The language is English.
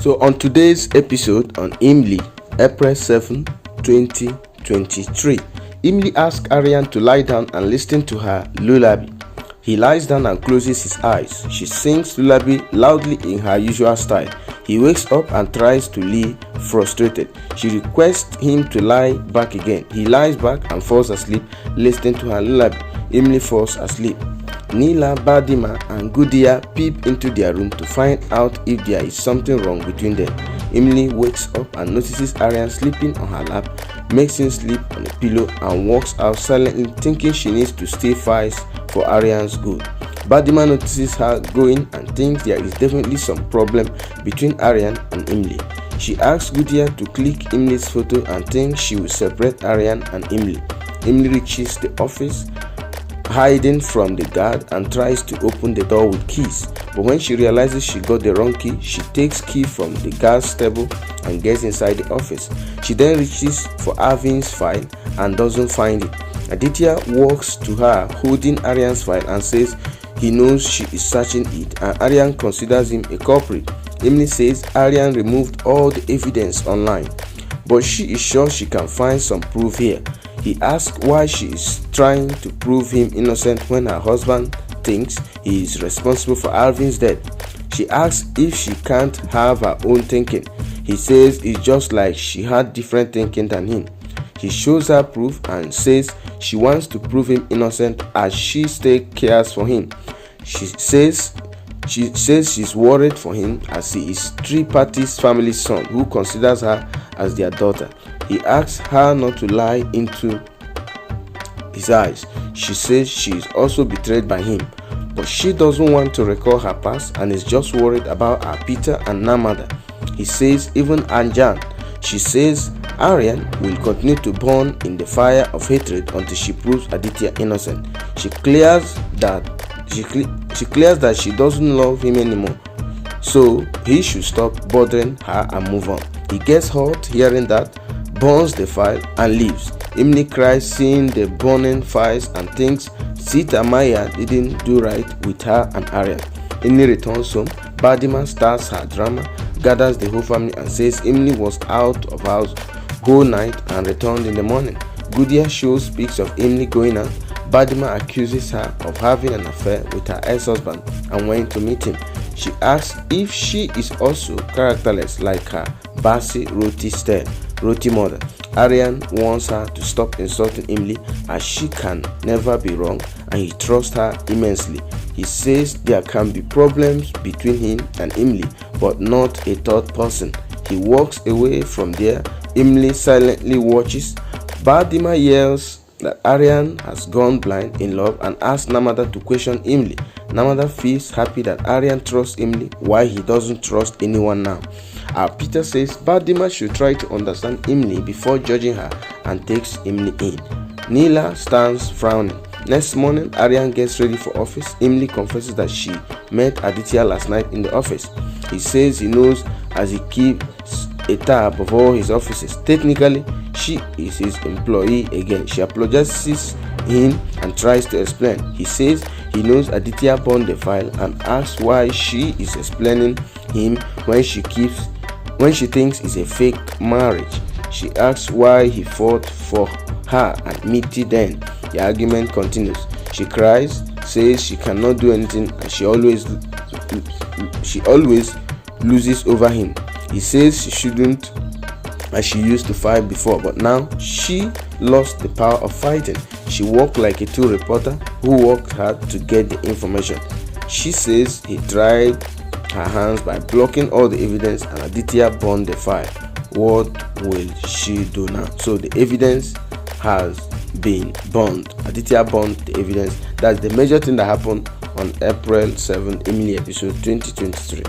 So on today's episode on Imlie, April 7, 2023, Imlie asks Aryan to lie down and listen to her lullaby. He lies down and closes his eyes. She sings lullaby loudly in her usual style. He wakes up and tries to leave frustrated. She requests him to lie back again. He lies back and falls asleep listening to her lullaby. Imlie falls asleep. Nila, Badima and Gudia peep into their room to find out if there is something wrong between them. Imlie wakes up and notices Aryan sleeping on her lap, makes him sleep on a pillow and walks out silently thinking she needs to stay fast for Aryan's good. Badima notices her going and thinks there is definitely some problem between Aryan and Imlie. She asks Gudia to click Imlie's photo and thinks she will separate Aryan and Imlie. Imlie reaches the office, hiding from the guard, and tries to open the door with keys, but when she realizes she got the wrong key, she takes key from the guard's table and gets inside the office. She then reaches for Arvin's file and doesn't find it. Aditya walks to her holding Aryan's file and says he knows she is searching it, and Aryan considers him a culprit. Imlie says Aryan removed all the evidence online, but she is sure she can find some proof here. He asks why she is trying to prove him innocent when her husband thinks he is responsible for Arvin's death. She asks if she can't have her own thinking. He says it's just like she had different thinking than him. He shows her proof and says she wants to prove him innocent as she still cares for him. She says she's worried for him as he is three-parties family's son who considers her as their daughter. He asks her not to lie into his eyes. She says she is also betrayed by him, but she doesn't want to recall her past and is just worried about her Peter and Namada. He says even Anjan. She says Aryan will continue to burn in the fire of hatred until she proves Aditya innocent. She clears that she doesn't love him anymore, so he should stop bothering her and move on. He gets hurt hearing that, burns the file and leaves. Imlie cries seeing the burning files and thinks Sita Maya didn't do right with her and Aryan. Imlie returns home. Badima starts her drama, gathers the whole family and says Imlie was out of house whole night and returned in the morning. Gudia shows pics of Imlie going out. Badima accuses her of having an affair with her ex-husband and went to meet him. She asks if she is also characterless like her Basi Roti mother. Aryan wants her to stop insulting Imlie as she can never be wrong and he trusts her immensely. He says there can be problems between him and Imlie, but not a third person. He walks away from there. Imlie silently watches. Badima yells that Aryan has gone blind in love and asks Namada to question Imlie. Namada feels happy that Aryan trusts Imlie while he doesn't trust anyone now. Peter says Badima should try to understand Imlie before judging her and takes Imlie in. Nila stands frowning. Next morning, Aryan gets ready for office. Imlie confesses that she met Aditya last night in the office. He says he knows as he keeps a tab of all his offices. Technically, she is his employee again. She apologizes him and tries to explain. He says he knows Aditya burned the file and asks why she is explaining him when she thinks it's a fake marriage. She asks why he fought for her and Miti then. The argument continues. She cries, says she cannot do anything and she always loses over him. He says she shouldn't as she used to fight before, but now she lost the power of fighting. She worked like a true reporter who worked hard to get the information. She says he tried her hands by blocking all the evidence and Aditya burned the file. What will she do now? So the evidence has been burned. Aditya burned the evidence. That's the major thing that happened on April 7, Imlie episode 2023.